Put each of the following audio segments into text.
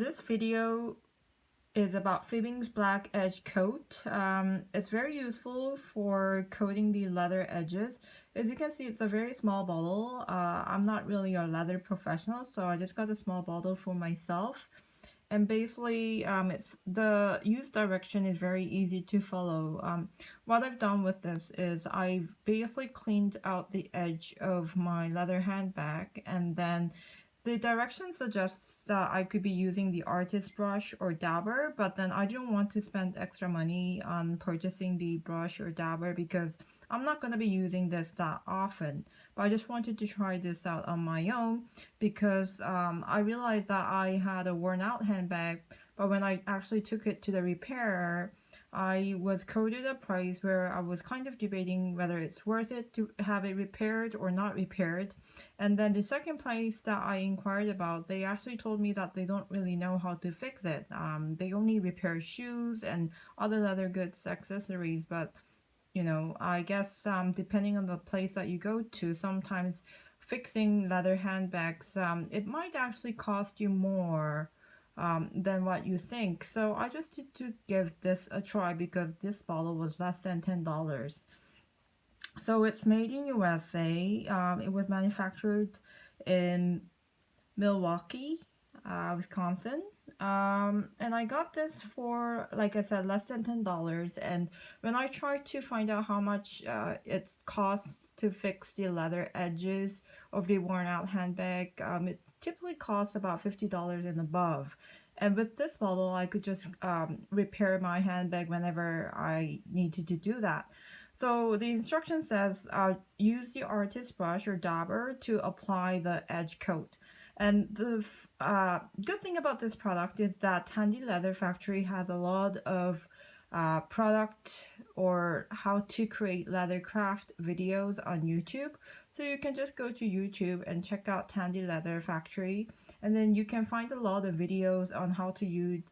this video is about Fiebing's Black Edge Coat. It's very useful for coating the leather edges. As you can see, it's a very small bottle. I'm not really a leather professional, so I just got a small bottle for myself. And basically, it's the use direction is very easy to follow. What I've done with this is I basically cleaned out the edge of my leather handbag, and then the direction suggests that I could be using the artist brush or dabber, but then I didn't want to spend extra money on purchasing the brush or dabber because I'm not going to be using this that often. But I just wanted to try this out on my own because I realized that I had a worn out handbag, but when I actually took it to the repairer, I was quoted a price where I was kind of debating whether it's worth it to have it repaired or not repaired. And then the second place that I inquired about, they actually told me that they don't really know how to fix it. They only repair shoes and other leather goods accessories, but I guess depending on the place that you go to, sometimes fixing leather handbags, it might actually cost you more than what you think. So I just did to give this a try because this bottle was less than $10. So it's made in USA. It was manufactured in Milwaukee, Wisconsin. And I got this for, like I said, less than $10. And when I tried to find out how much it costs to fix the leather edges of the worn out handbag, it typically costs about $50 and above. And with this bottle, I could just repair my handbag whenever I needed to do that. So the instruction says use the artist brush or dabber to apply the edge coat. And the good thing about this product is that Tandy Leather Factory has a lot of product or how to create leather craft videos on YouTube. So you can just go to YouTube and check out Tandy Leather Factory, and then you can find a lot of videos on how to use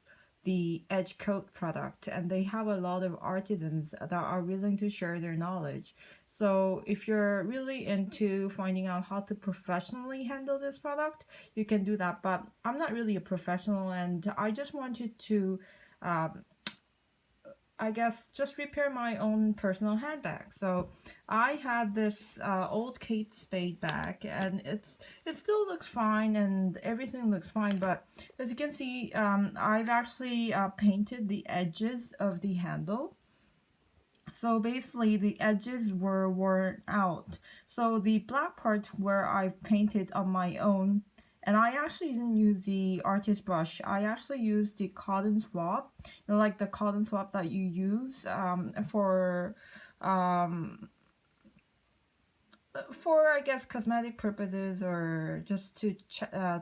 the edge coat product, and they have a lot of artisans that are willing to share their knowledge. So if you're really into finding out how to professionally handle this product, you can do that. But I'm not really a professional, and I just wanted to I guess just repair my own personal handbag. So I had this old Kate Spade bag, and it still looks fine and everything looks fine. But as you can see, I've actually painted the edges of the handle. So basically the edges were worn out. So the black parts where I painted on my own, and I actually didn't use the artist brush. I actually used the cotton swab, like the cotton swab that you use for I guess cosmetic purposes or just to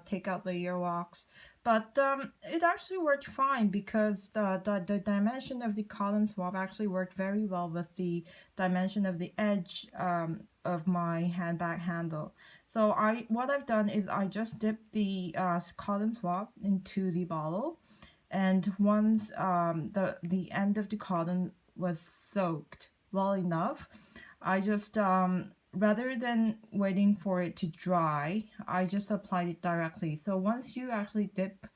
take out the earwax. But it actually worked fine because the dimension of the cotton swab actually worked very well with the dimension of the edge of my handbag handle. So what I've done is I just dipped the cotton swab into the bottle, and once the end of the cotton was soaked well enough, I just rather than waiting for it to dry, I just applied it directly. So once you actually dip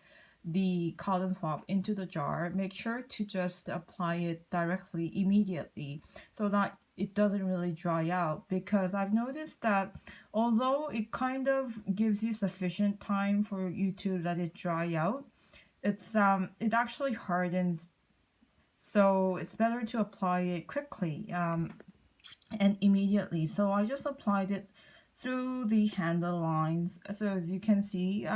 the cotton swab into the jar, make sure to just apply it directly immediately so that it doesn't really dry out, because I've noticed that although it kind of gives you sufficient time for you to let it dry out, it actually hardens, so it's better to apply it quickly and immediately. So I just applied it through the handle lines. So as you can see,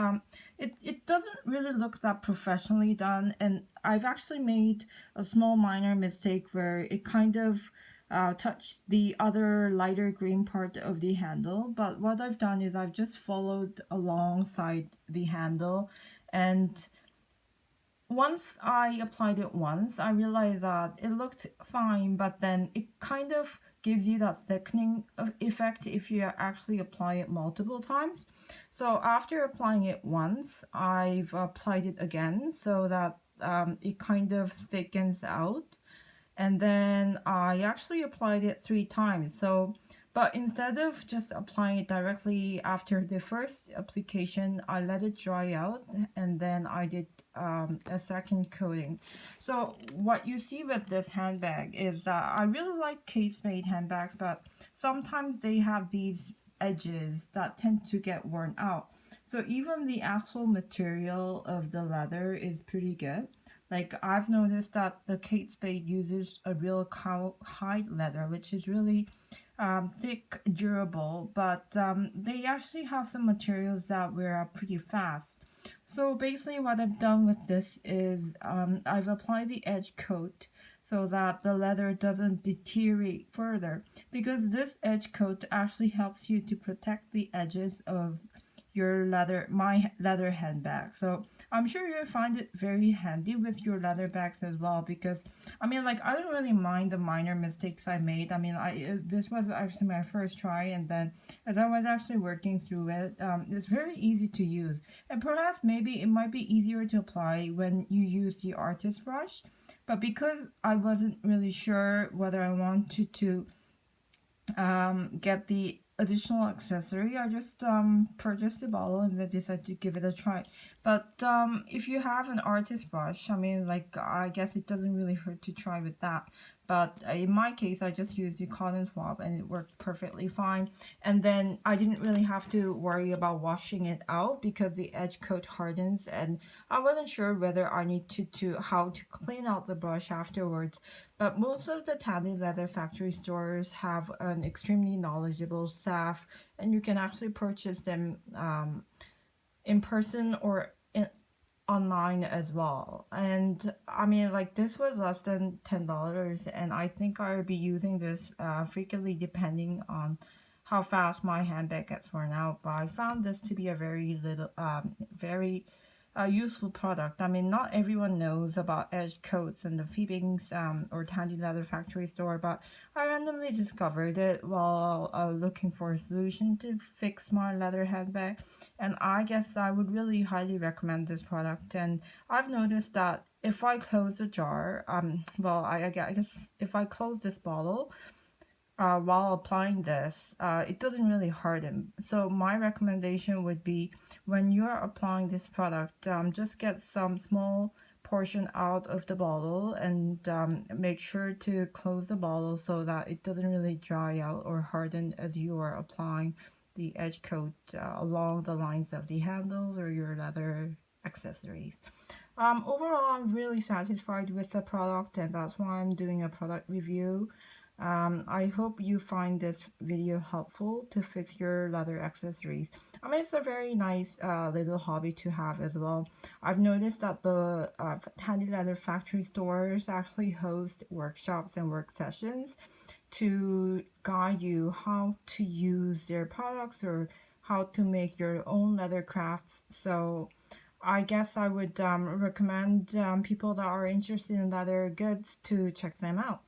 it doesn't really look that professionally done, and I've actually made a small minor mistake where it kind of touched the other lighter green part of the handle. But what I've done is I've just followed alongside the handle, and once I applied it once, I realized that it looked fine, but then it kind of gives you that thickening effect if you actually apply it multiple times. So after applying it once, I've applied it again so that it kind of thickens out. And then I actually applied it 3 times. So But instead of just applying it directly after the first application, I let it dry out and then I did a second coating. So what you see with this handbag is that I really like case-made handbags, but sometimes they have these edges that tend to get worn out. So even the actual material of the leather is pretty good. Like I've noticed that the Kate Spade uses a real cowhide leather, which is really thick, durable, but they actually have some materials that wear out pretty fast. So basically what I've done with this is I've applied the edge coat so that the leather doesn't deteriorate further, because this edge coat actually helps you to protect the edges of my leather handbag. So I'm sure you'll find it very handy with your leather bags as well, because I mean, like, I don't really mind the minor mistakes I made. I mean, this was actually my first try, and then as I was actually working through it, it's very easy to use, and perhaps maybe it might be easier to apply when you use the artist brush. But because I wasn't really sure whether I wanted to get the additional accessory, I just purchased the bottle and then decided to give it a try. But if you have an artist brush, I mean, like, I guess it doesn't really hurt to try with that. But in my case, I just used the cotton swab and it worked perfectly fine. And then I didn't really have to worry about washing it out because the edge coat hardens, and I wasn't sure whether I need to how to clean out the brush afterwards. But most of the Tandy leather factory stores have an extremely knowledgeable staff, and you can actually purchase them in person or online as well. And I mean, like, this was less than $10, and I think I'll be using this frequently depending on how fast my handbag gets worn out. But I found this to be a very useful product. I mean, not everyone knows about edge coats and the Fiebing's or Tandy Leather Factory store, but I randomly discovered it while looking for a solution to fix my leather handbag, and I guess I would really highly recommend this product. And I've noticed that if I close a jar, well, I guess if I close this bottle, while applying this, it doesn't really harden. So my recommendation would be, when you're applying this product, just get some small portion out of the bottle and make sure to close the bottle so that it doesn't really dry out or harden as you are applying the edge coat along the lines of the handles or your leather accessories. Overall, I'm really satisfied with the product, and that's why I'm doing a product review. I hope you find this video helpful to fix your leather accessories. I mean, it's a very nice little hobby to have as well. I've noticed that the Tandy Leather Factory stores actually host workshops and work sessions to guide you how to use their products or how to make your own leather crafts. So I guess I would recommend people that are interested in leather goods to check them out.